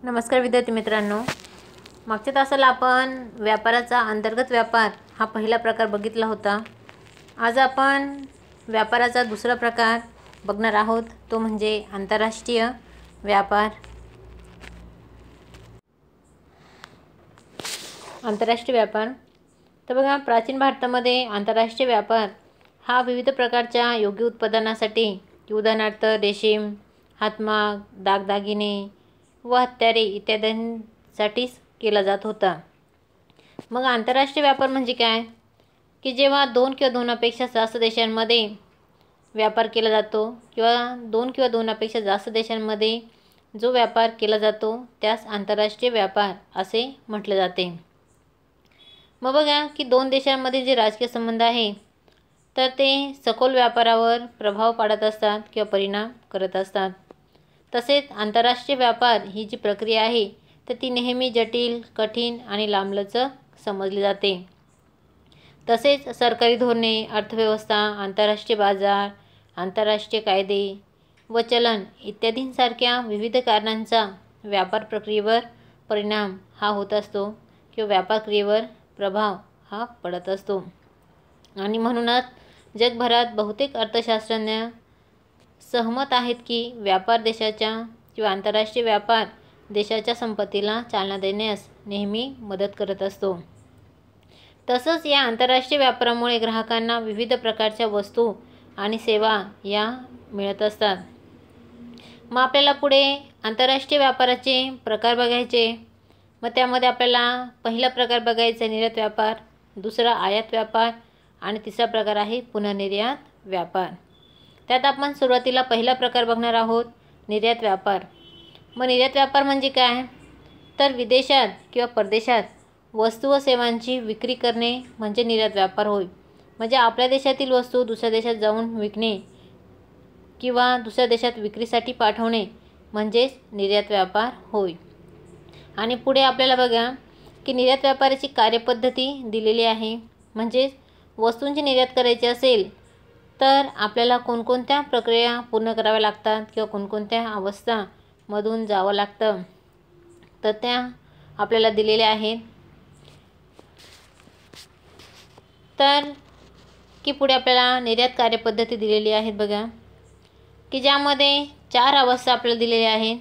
नमस्कार विद्यार्थी मित्रांनो, मागच्या तासाला आपण व्यापाराचा अंतर्गत व्यापार हा पहिला प्रकार बघितला होता। आज आपण व्यापाराचा दुसरा प्रकार बघणार आहोत, तो म्हणजे आंतरराष्ट्रीय व्यापार। आंतरराष्ट्रीय व्यापार तर बघा, प्राचीन भारतामध्ये आंतरराष्ट्रीय व्यापार हा विविध प्रकारच्या योग्य उत्पादनासाठी, उदाहरणार्थ रेशीम, हातमाग, दागदागिने व हत्यारे इत्यादींसाठी केला जात होता। मग आंतरराष्ट्रीय व्यापार म्हणजे काय की जेव्हा दोन किंवा दोनपेक्षा जास्त देशांमध्ये व्यापार केला जातो किंवा दोन किंवा दोनपेक्षा जास्त देशांमध्ये जो व्यापार केला जातो त्यास आंतरराष्ट्रीय व्यापार असे म्हटले जाते। मग बघा की दोन देशांमध्ये जे राजकीय संबंध आहे तर ते सखोल व्यापारावर प्रभाव पाडत असतात किंवा परिणाम करत असतात। तसेच आंतरराष्ट्रीय व्यापार ही जी प्रक्रिया आहे तर ती नेहमी जटिल, कठीण आणि लांबलचक समजली जाते। तसेच सरकारी धोरणे, अर्थव्यवस्था, आंतरराष्ट्रीय बाजार, आंतरराष्ट्रीय कायदे व चलन इत्यादींसारख्या विविध कारणांचा व्यापार प्रक्रियेवर परिणाम हा होत असतो किंवा व्यापार क्रियेवर प्रभाव हा पडत असतो। आणि म्हणूनच जगभरात बहुतेक अर्थशास्त्रज्ञ सहमत आहेत की व्यापार देशाच्या किंवा आंतरराष्ट्रीय व्यापार देशाच्या संपत्तीला चालना देण्यास नेहमी मदत करत असतो। तसंच या आंतरराष्ट्रीय व्यापारामुळे ग्राहकांना विविध प्रकारच्या वस्तू आणि सेवा या मिळत असतात। मग आपल्याला पुढे आंतरराष्ट्रीय व्यापाराचे प्रकार बघायचे। मग त्यामध्ये आपल्याला पहिला प्रकार बघायचा निर्यात व्यापार, दुसरा आयात व्यापार आणि तिसरा प्रकार आहे पुनर्निर्यात व्यापार। त्यात आपण सुरुवातीला पहिला प्रकार बघणार आहोत, निर्यात व्यापार। मग निर्यात व्यापार म्हणजे काय तर विदेशात किंवा परदेशात वस्तू व सेवांची विक्री करणे म्हणजे निर्यात व्यापार होय। म्हणजे आपल्या देशातील वस्तू दुसऱ्या देशात जाऊन विकणे किंवा दुसऱ्या देशात विक्रीसाठी पाठवणे म्हणजेच निर्यात व्यापार होय। आणि पुढे आपल्याला बघा की निर्यात व्यापाराची कार्यपद्धती दिलेली आहे। म्हणजे वस्तूंची निर्यात करायची असेल तर आपल्याला कोणकोणत्या प्रक्रिया पूर्ण कराव्या लागतात किंवा कोणकोणत्या अवस्थांमधून जावं लागतं तर त्या आपल्याला दिलेल्या आहेत। तर की पुढे आपल्याला निर्यात कार्यपद्धती दिलेली आहेत बघा, की ज्यामध्ये 4 अवस्था आपल्याला दिलेल्या आहेत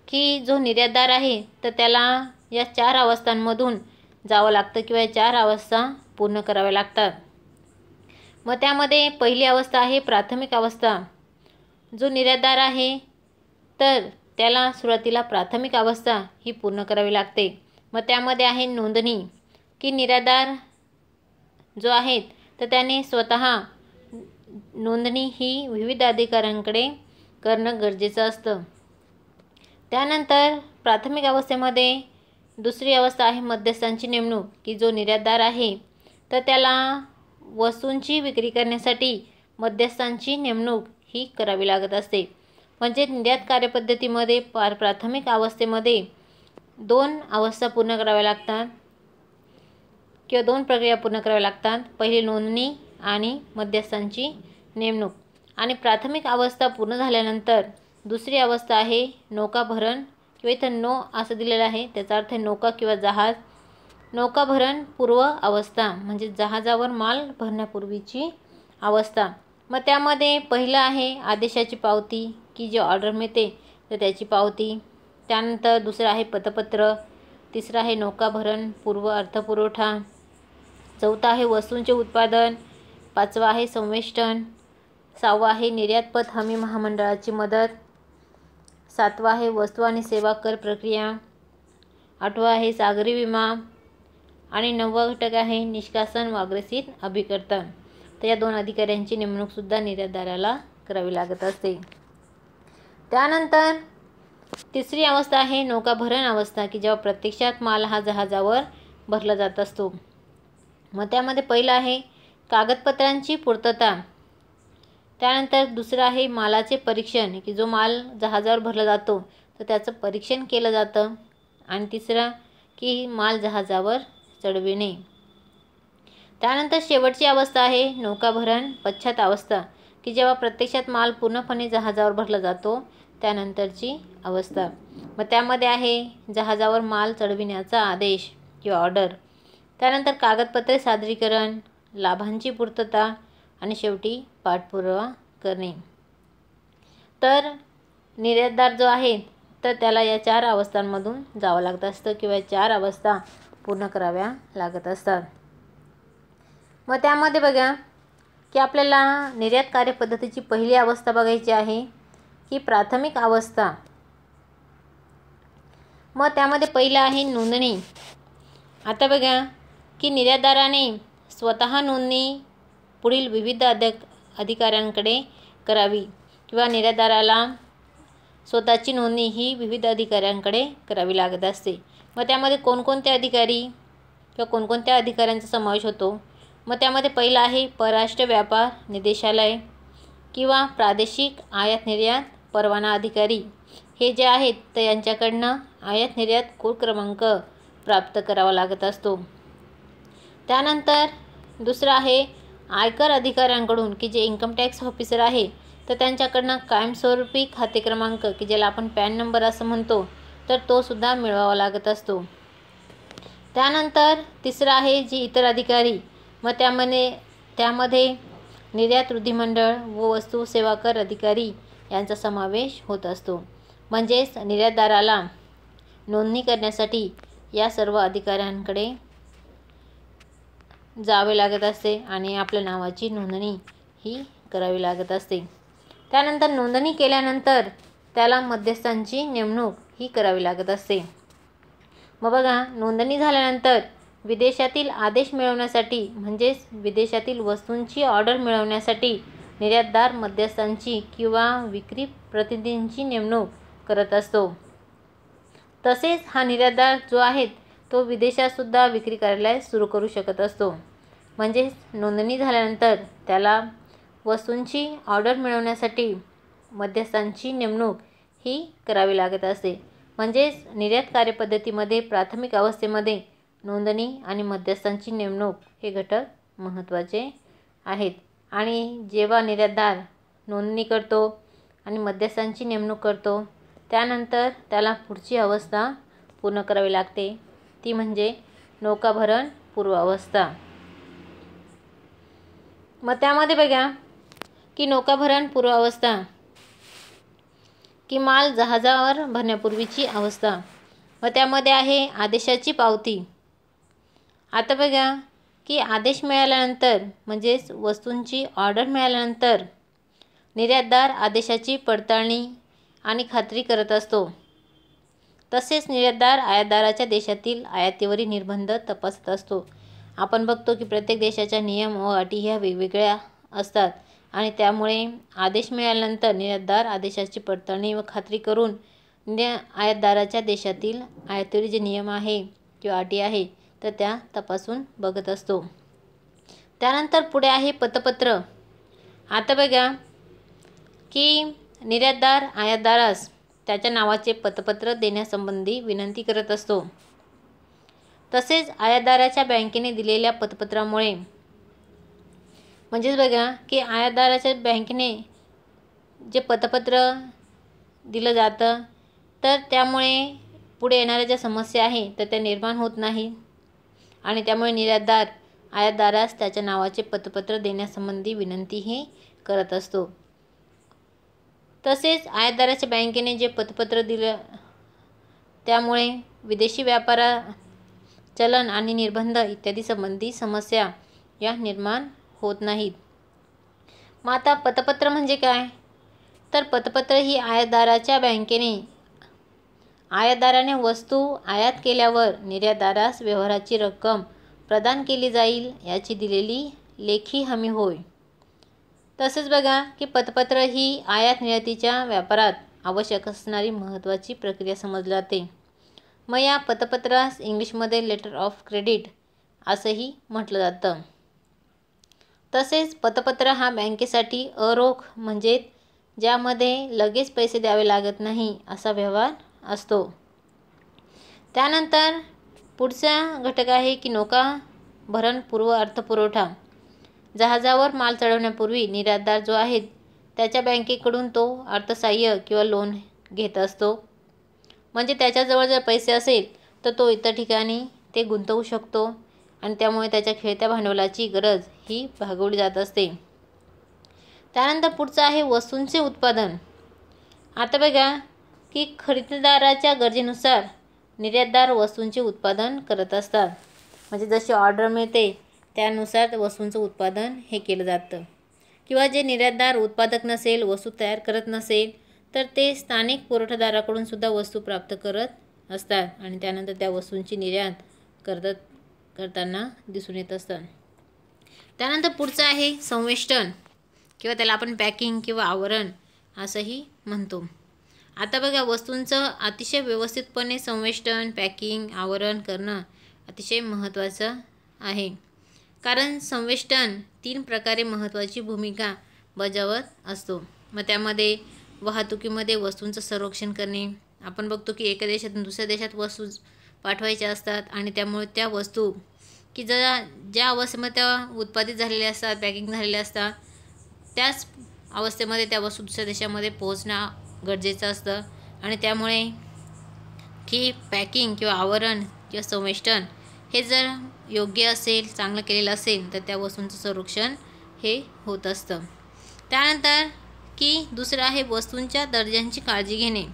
की जो निर्यातदार आहे तर त्याला या 4 अवस्थांमधून जावं लागतं किंवा या 4 अवस्था पूर्ण कराव्या लागतात। मग त्यामध्ये पहिली अवस्था आहे प्राथमिक अवस्था। जो निर्यातदार आहे तर त्याला सुरुवातीला प्राथमिक अवस्था ही पूर्ण करावी लागते। मग त्यामध्ये आहे नोंदणी, की निर्यातदार जो आहे तर त्याने स्वतः नोंदणी ही विविध अधिकाऱ्यांकडे करणं गरजेचं असतं। त्यानंतर प्राथमिक अवस्थेमध्ये दुसरी अवस्था आहे मध्यस्थांची नेमणूक, की जो निर्यातदार आहे तर त्याला वस्तूंची विक्री करण्यासाठी मध्यस्थांची नेमणूक ही करावी लागत असते। म्हणजे निर्यात कार्यपद्धतीमध्ये प्राथमिक अवस्थेमध्ये 2 अवस्था पूर्ण कराव्या लागतात किंवा 2 प्रक्रिया पूर्ण कराव्या लागतात, पहिली नोंदणी आणि मध्यस्थांची नेमणूक। आणि प्राथमिक अवस्था पूर्ण झाल्यानंतर दुसरी अवस्था आहे नौकाभरण, किंवा इथं नो असं दिलेलं आहे, त्याचा अर्थ नौका किंवा जहाज। नौकाभरण पूर्व अवस्था म्हणजे जहाजावर माल भरण्यापूर्वीची अवस्था। मग त्यामध्ये पहिलं आहे आदेशाची पावती, की जी ऑर्डर मिळते तर त्याची पावती। त्यानंतर दुसरं आहे पतपत्र, तिसरं आहे नौकाभरण पूर्व अर्थपुरवठा, चौथा आहे वस्तूंचे उत्पादन, पाचवा आहे संवेष्टन, सहावा आहे निर्यातपत हमी महामंडळाची मदत, सातवा आहे वस्तू आणि सेवा कर प्रक्रिया, आठवा आहे सागरी विमा आणि 9वा घटक आहे निष्कासन व अग्रेसित अभिकर्ता। तर या 2 अधिकाऱ्यांची नेमणूकसुद्धा निर्यातदाराला करावी लागत असते। त्यानंतर तिसरी अवस्था आहे नौकाभरण अवस्था, की जेव्हा प्रत्यक्षात माल हा जहाजावर भरला जात असतो। मग त्यामध्ये पहिलं आहे कागदपत्रांची पूर्तता, त्यानंतर दुसरं आहे मालाचे परीक्षण, की जो माल जहाजावर भरला जातो तर त्याचं परीक्षण केलं जातं, आणि तिसरं की माल जहाजावर चढविणे। त्यानंतर शेवटची अवस्था आहे नौकाभरण पश्चात अवस्था, की जेव्हा प्रत्यक्षात माल पूर्णपणे जहाजावर भरला जातो त्यानंतरची अवस्था. मग त्यामध्ये आहे जहाजावर माल चढविण्याचा आदेश किंवा ऑर्डर, त्यानंतर कागदपत्रे सादरीकरण, लाभांची पूर्तता आणि शेवटी पाठपुरावा करणे. तर निर्यातदार जो आहे तर त्याला या 4 अवस्थांमधून जावं लागत असतं किंवा 4 अवस्था पूर्ण कराव्या लागत असतात. मग त्यामध्ये बघा की आपल्याला निर्यात कार्यपद्धतीची पहिली अवस्था बघायची आहे की प्राथमिक अवस्था. मग त्यामध्ये पहिलं आहे नोंदणी. आता बघा की निर्यातदाराने स्वतः नोंदणी पुढील विविध अधिकाऱ्यांकडे करावी किंवा निर्यातदाराला स्वतःची नोंदणी ही विविध अधिकाऱ्यांकडे करावी लागत असते. मग त्यामध्ये कोणकोणते अधिकारी किंवा कोणकोणत्या अधिकाऱ्यांचा समावेश होतो. मग त्यामध्ये पहिलं आहे परराष्ट्र व्यापार निदेशालय किंवा प्रादेशिक आयात निर्यात परवाना अधिकारी. हे जे आहेत तर यांच्याकडनं आयात निर्यात कोड क्रमांक प्राप्त करावा लागत असतो. त्यानंतर दुसरं आहे आयकर अधिकाऱ्यांकडून की जे इन्कम टॅक्स ऑफिसर आहे तर त्यांच्याकडनं कायमस्वरूपी खाते क्रमांक की ज्याला आपण पॅन नंबर असं म्हणतो तर तो सुद्धा मिळवावा लागत असतो. त्यानंतर तिसरं आहे जी इतर अधिकारी. मग त्यामध्ये निर्यात वृद्धी मंडळ व वस्तू सेवा कर अधिकारी यांचा समावेश होत असतो. म्हणजेच निर्यातदाराला नोंदणी करण्यासाठी या सर्व अधिकाऱ्यांकडे जावे लागत असते आणि आपल्या नावाची नोंदणी ही करावी लागत असते. त्यानंतर नोंदणी केल्यानंतर त्याला मध्यस्थांची नेमणूक ही करावी लागत असते. मग बघा नोंदणी झाल्यानंतर विदेशातील आदेश मिळवण्यासाठी म्हणजेच विदेशातील वस्तूंची ऑर्डर मिळवण्यासाठी निर्यातदार मध्यस्थांची किंवा विक्री प्रतिनिधींची नेमणूक करत असतो. तसेच हा निर्यातदार जो आहे तो विदेशातसुद्धा विक्री कार्यालय सुरू करू शकत असतो. म्हणजेच नोंदणी झाल्यानंतर त्याला वस्तूंची ऑर्डर मिळवण्यासाठी मध्यस्थांची नेमणूक ही करावी लागत असते. म्हणजेच निर्यात कार्यपद्धतीमध्ये प्राथमिक अवस्थेमध्ये नोंदणी आणि मध्यस्थांची नेमणूक हे घटक महत्त्वाचे आहेत. आणि जेव्हा निर्यातदार नोंदणी करतो आणि मध्यस्थांची नेमणूक करतो त्यानंतर त्याला पुढची अवस्था पूर्ण करावी लागते, ती म्हणजे नौकाभरण पूर्वावस्था. मग त्यामध्ये बघा की नौकाभरण पूर्वावस्था की माल जहाजावर भरण्यापूर्वीची अवस्था. मग त्यामध्ये आहे आदेशाची पावती. आता बघा की आदेश मिळाल्यानंतर म्हणजेच वस्तूंची ऑर्डर मिळाल्यानंतर निर्यातदार आदेशाची पडताळणी आणि खात्री करत असतो. तसेच निर्यातदार आयातदाराच्या देशातील आयातीवरील निर्बंध तपासत असतो. आपण बघतो की प्रत्येक देशाच्या नियम व अटी ह्या वेगवेगळ्या असतात आणि त्यामुळे आदेश मिळाल्यानंतर निर्यातदार आदेशाची पडताळणी व खात्री करून आयातदाराच्या देशातील आयातीवरील जे नियम आहे किंवा अटी आहे तर त्या तपासून बघत असतो. त्यानंतर पुढे आहे पतपत्र. आता बघा की निर्यातदार आयातदारास त्याच्या नावाचे पतपत्र देण्यासंबंधी विनंती करत असतो. तसेच आयातदाराच्या बँकेने दिलेल्या पतपत्रामुळे म्हणजेच बघा की आयातदाराच्या बँकेने जे पतपत्र दिलं जातं तर त्यामुळे पुढे येणाऱ्या ज्या समस्या आहे तर त्या निर्माण होत नाही आणि त्यामुळे निर्यातदार आयातदारास त्याच्या नावाचे पतपत्र देण्यासंबंधी विनंतीही करत असतो. तसेच आयातदाराच्या बँकेने जे पतपत्र दिलं त्यामुळे विदेशी व्यापार चलन आणि निर्बंध इत्यादी संबंधी समस्या या निर्माण होत नाहीत. मग आता पतपत्र म्हणजे काय तर पतपत्र ही आयातदाराच्या बँकेने आयातदाराने वस्तू आयात केल्यावर निर्यातदारास व्यवहाराची रक्कम प्रदान केली जाईल याची दिलेली लेखी हमी होय. तसेच बघा की पतपत्र ही आयात निर्यातीच्या व्यापारात आवश्यक असणारी महत्त्वाची प्रक्रिया समजली जाते. मग या पतपत्रास इंग्लिशमध्ये लेटर ऑफ क्रेडिट असंही म्हटलं जातं. तसेच पतपत्र हा बँकेसाठी अरोख म्हणजे ज्यामध्ये लगेच पैसे द्यावे लागत नाही असा व्यवहार असतो. त्यानंतर पुढचा घटक आहे की नौकाभरण पूर्व अर्थपुरवठा. जहाजावर माल चढवण्यापूर्वी निर्यातदार जो आहे त्याच्या बँकेकडून तो अर्थसहाय्य किंवा लोन घेत असतो. म्हणजे त्याच्याजवळ जर पैसे असेल तर तो इतर ठिकाणी ते गुंतवू शकतो आणि त्यामुळे त्याच्या खेळत्या भांडवलाची गरज ही भागवली जात असते. त्यानंतर पुढचं आहे वस्तूंचे उत्पादन. आता बघा की खरेदीदाराच्या गरजेनुसार निर्यातदार वस्तूंचे उत्पादन करत असतात. म्हणजे जशी ऑर्डर मिळते त्यानुसार वस्तूंचं उत्पादन हे केलं जातं. किंवा जे निर्यातदार उत्पादक नसेल, वस्तू तयार करत नसेल, तर ते स्थानिक पुरवठादाराकडून सुद्धा वस्तू प्राप्त करत असतात आणि त्यानंतर त्या वस्तूंची निर्यात करताना दिसून येत असतात. त्यानंतर पुढचं आहे संवेष्टन किंवा त्याला आपण पॅकिंग किंवा आवरण असंही म्हणतो. आता बघा वस्तूंचं अतिशय व्यवस्थितपणे संवेष्टन, पॅकिंग, आवरण करणं अतिशय महत्त्वाचं आहे. कारण संवेष्टन 3 प्रकारे महत्त्वाची भूमिका बजावत असतो. मग त्यामध्ये वाहतुकीमध्ये वस्तूंचं संरक्षण करणे. आपण बघतो की एका देशातून दुसऱ्या देशात वस्तू पाठवायच्या असतात आणि त्यामुळे त्या वस्तू की ज्या अवस्थेमध्ये त्या उत्पादित झालेल्या असतात, पॅकिंग झालेल्या असतात, त्याच अवस्थेमध्ये त्या वस्तू दुसऱ्या देशामध्ये पोहोचणं गरजेचं असतं. आणि त्यामुळे की पॅकिंग किंवा आवरण किंवा संवेष्टन हे जर योग्य असेल, चांगलं केलेलं असेल, तर त्या वस्तूंचं संरक्षण हे होत असतं. त्यानंतर की दुसरं आहे वस्तूंच्या दर्जांची काळजी घेणे.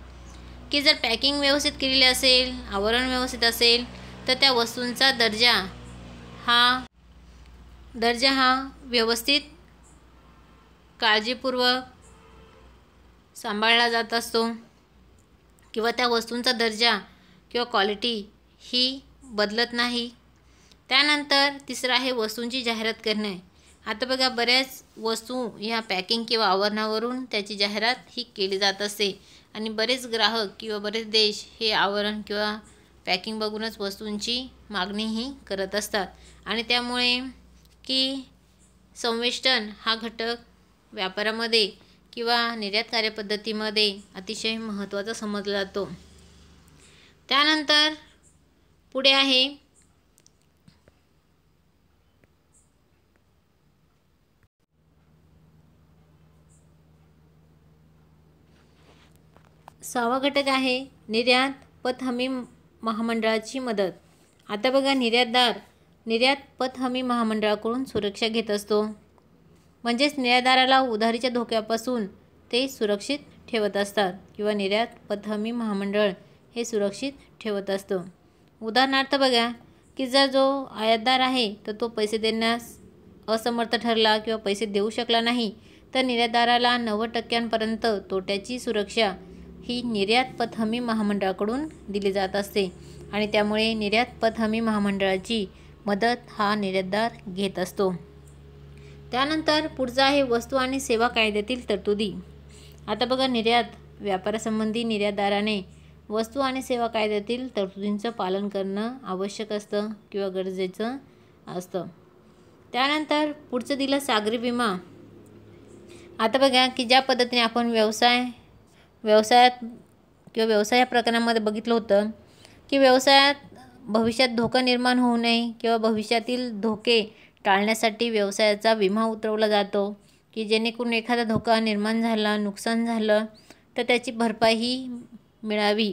की जर पॅकिंग व्यवस्थित केलेली असेल, आवरण व्यवस्थित असेल, तर त्या वस्तूंचा दर्जा हा व्यवस्थित काळजीपूर्वक सांभाळला जात असतो किंवा त्या वस्तूंचा दर्जा किंवा क्वालिटी ही बदलत नाही. त्यानंतर तिसरं आहे वस्तूंची जाहिरात करणे. आता बघा बऱ्याच वस्तू ह्या पॅकिंग किंवा आवरणावरून त्याची जाहिरात ही केली जात असते आणि बरेच ग्राहक किंवा बरेच देश हे आवरण किंवा पॅकिंग बघूनच वस्तूंची मागणीही करत असतात. आणि त्यामुळे की संवेष्टन हा घटक व्यापारामध्ये किंवा निर्यात कार्यपद्धतीमध्ये अतिशय महत्त्वाचा समजला जातो. त्यानंतर पुढे आहे सहावा घटक आहे निर्यात पत हमी महामंडळाची मदत. आता बघा निर्यातदार निर्यात पत हमी महामंडळाकडून सुरक्षा घेत असतो. म्हणजेच निर्यातदाराला उधारीच्या धोक्यापासून ते सुरक्षित ठेवत असतात किंवा निर्यात पत हमी महामंडळ हे सुरक्षित ठेवत असतं. उदाहरणार्थ बघा की जर जो आयातदार आहे तर तो पैसे देण्यास असमर्थ ठरला किंवा पैसे देऊ शकला नाही, तर निर्यातदाराला 90% तोट्याची सुरक्षा ही निर्यात पत हमी महामंडळाकडून दिली जात असते आणि त्यामुळे निर्यात पत हमी महामंडळाची मदत हा निर्यातदार घेत असतो. त्यानंतर पुढचं आहे वस्तू आणि सेवा कायद्यातील तरतुदी. आता बघा निर्यात व्यापारासंबंधी निर्यातदाराने वस्तू आणि सेवा कायद्यातील तरतुदींचं पालन करणं आवश्यक असतं किंवा गरजेचं असतं. त्यानंतर पुढचं दिलं सागरी विमा. आता बघा की ज्या पद्धतीने आपण व्यवसायात किंवा व्यवसाय प्रकरणामध्ये बघितलं होतं की व्यवसायात भविष्यात धोका निर्माण होऊ नये किंवा भविष्यातील धोके टाळण्यासाठी व्यवसायाचा विमा उतरवला जातो की जेणेकरून एखादा धोका निर्माण झाला, नुकसान झालं, तर त्याची भरपाई मिळावी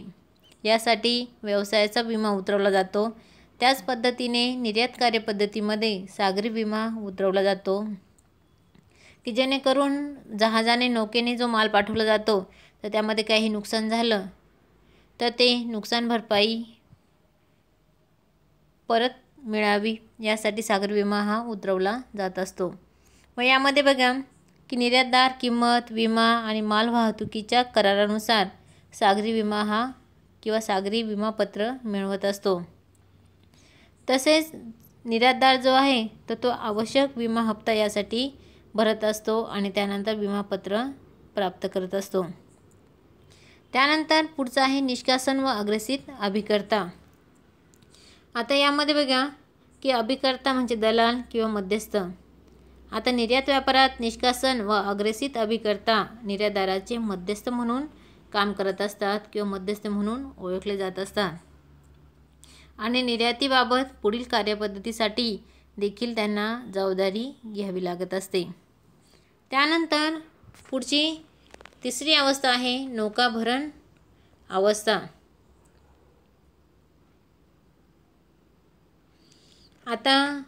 यासाठी व्यवसायाचा विमा उतरवला जातो. त्याच पद्धतीने निर्यात कार्यपद्धतीमध्ये सागरी विमा उतरवला जातो की जेणेकरून जहाजाने, नौकेने जो माल पाठवला जातो तर त्यामध्ये काही नुकसान झालं तर ते नुकसान भरपाई परत मिळावी यासाठी सागरी विमा हा उतरवला जात असतो. मग यामध्ये बघा की निर्यातदार किंमत, विमा आणि माल वाहतुकीच्या करारानुसार सागरी विमा हा किंवा सागरी विमापत्र मिळवत असतो. तसेच निर्यातदार जो आहे तर तो आवश्यक विमा हप्ता यासाठी भरत असतो आणि त्यानंतर विमापत्र प्राप्त करत असतो. त्यानंतर पुढचं आहे निष्कासन व अग्रेसित अभिकर्ता. आता यामध्ये बघा की अभिकर्ता म्हणजे दलाल किंवा मध्यस्थ. आता निर्यात व्यापारात निष्कासन व अग्रेसित अभिकर्ता निर्यातदाराचे मध्यस्थ म्हणून काम करत असतात किंवा मध्यस्थ म्हणून ओळखले जात असतात आणि निर्यातीबाबत पुढील कार्यपद्धतीसाठी देखील त्यांना जबाबदारी घ्यावी लागत असते. त्यानंतर पुढची तिसरी अवस्था आहे नौकाभरण अवस्था. आता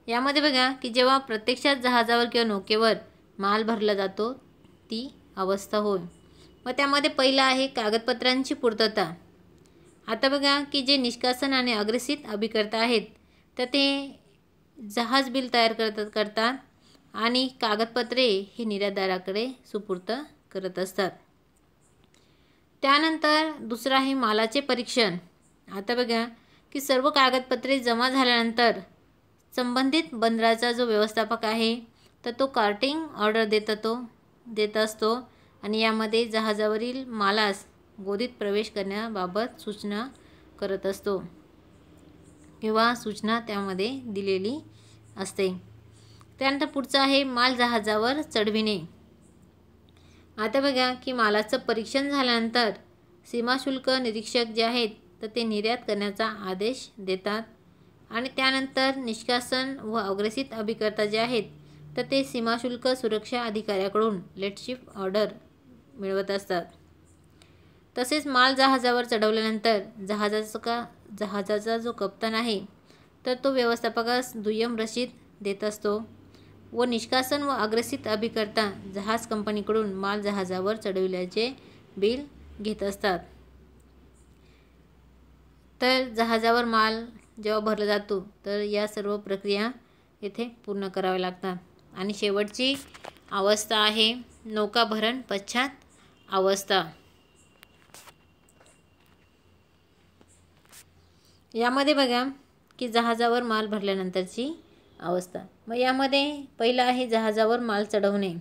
यामध्ये बघा की जेव्हा प्रत्यक्षात जहाजावर किंवा नौकेवर माल भरला जातो ती अवस्था होय. मग त्यामध्ये पहिलं आहे कागदपत्रांची पूर्तता. आता बघा की जे निष्कासन आणि अग्रेसित अभिकर्ता आहेत तर ते जहाज बिल तयार करतात आणि कागदपत्रे ही निर्यातदाराकडे सुपूर्त करत असतात. त्यानंतर दुसरं आहे मालाचे परीक्षण. आता बघा की सर्व कागदपत्रे जमा झाल्यानंतर संबंधित बंदराचा जो व्यवस्थापक आहे तर तो कार्टिंग ऑर्डर देत असतो आणि यामध्ये जहाजावरील मालास गोदीत प्रवेश करण्याबाबत सूचना करत असतो किंवा सूचना त्यामध्ये दिलेली असते. त्यानंतर पुढचं आहे माल जहाजावर चढविणे. आता बघा की मालाचं परीक्षण झाल्यानंतर सीमाशुल्क निरीक्षक जे आहेत तर ते निर्यात करण्याचा आदेश देतात आणि त्यानंतर निष्कासन व अग्रेसित अभिकर्ता जे आहेत तर ते सीमाशुल्क सुरक्षा अधिकाऱ्याकडून लेटशिप ऑर्डर मिळवत असतात. तसेच माल जहाजावर चढवल्यानंतर जहाजाचा जो कप्तान आहे तर तो व्यवस्थापकास दुय्यम रशीद देत असतो व निष्कासन व अग्रेसित अभिकर्ता जहाज कंपनीकडून माल जहाजावर चढविल्याचे बिल घेत असतात. तर जहाजावर माल जेव्हा भरला जातो तर या सर्व प्रक्रिया येथे पूर्ण कराव्या लागतात. आणि शेवटची अवस्था आहे नौकाभरण पश्चात अवस्था. यामध्ये बघा की जहाजावर माल भरल्यानंतरची अवस्था. मग यामध्ये पहिलं आहे जहाजावर माल चढवणे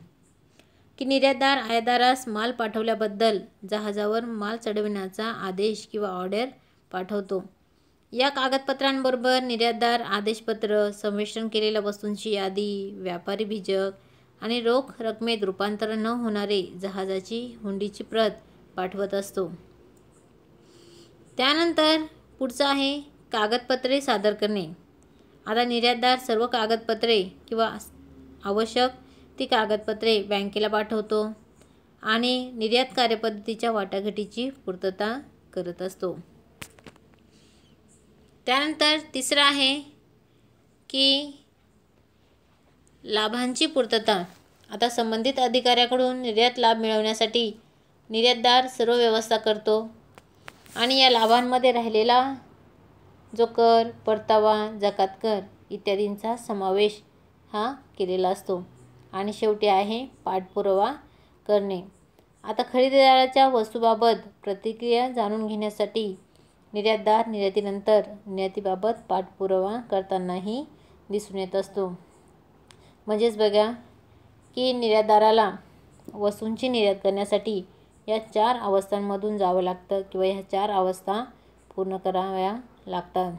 की निर्यातदार आयातदारास माल पाठवल्याबद्दल जहाजावर माल चढविण्याचा आदेश किंवा ऑर्डर पाठवतो. या कागदपत्रांबरोबर निर्यातदार आदेशपत्र, संमिश्रण केलेल्या वस्तूंची यादी, व्यापारी बीजक आणि रोख रकमेत रूपांतर न होणारे जहाजाची हुंडीची प्रत पाठवत असतो. त्यानंतर पुढचं आहे कागदपत्रे सादर करणे. आता निर्यातदार सर्व कागदपत्रे किंवा आवश्यक ती कागदपत्रे बँकेला पाठवतो आणि निर्यात कार्यपद्धतीच्या वाटाघाटीची पूर्तता करत असतो. त्यानंतर तिसरं आहे की लाभांची पूर्तता. आता संबंधित अधिकाऱ्याकडून निर्यात लाभ मिळवण्यासाठी निर्यातदार सर्व व्यवस्था करतो आणि या लाभांमध्ये राहिलेला जो कर, परतावा, जकात कर इत्यादींचा समावेश हा केलेला असतो. आणि शेवटी आहे पाठपुरावा करणे. आता खरेदीदाराच्या वस्तूबाबत प्रतिक्रिया जाणून घेण्यासाठी निर्यातदार निर्यातीनंतर निर्यातीबाबत पाठपुरावा करतानाही दिसून येत असतो. म्हणजेच बघा की निर्यातदाराला वस्तूंची निर्यात करण्यासाठी या 4 अवस्थांमधून जावं लागतं किंवा ह्या 4 अवस्था पूर्ण कराव्या लागतात.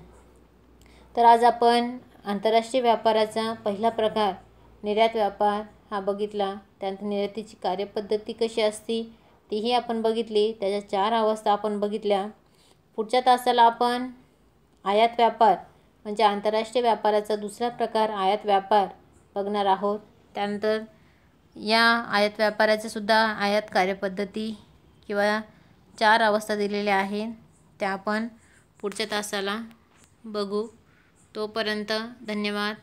तर आज आपण आंतरराष्ट्रीय व्यापाराचा पहिला प्रकार निर्यात व्यापार हा बघितला. त्यानंतर निर्यातीची कार्यपद्धती कशी असती तीही आपण बघितली. त्याच्या 4 अवस्था आपण बघितल्या. पुढच्या तासाला आपण आयात व्यापार म्हणजे आंतरराष्ट्रीय व्यापाराचा दुसरा प्रकार आयात व्यापार बघणार आहोत. त्यानंतर या आयात व्यापाराचे सुद्धा आयात कार्यपद्धती किंवा 4 अवस्था दिलेल्या आहेत त्या आपण पुढच्या तासाला बघू. तोपर्यंत धन्यवाद.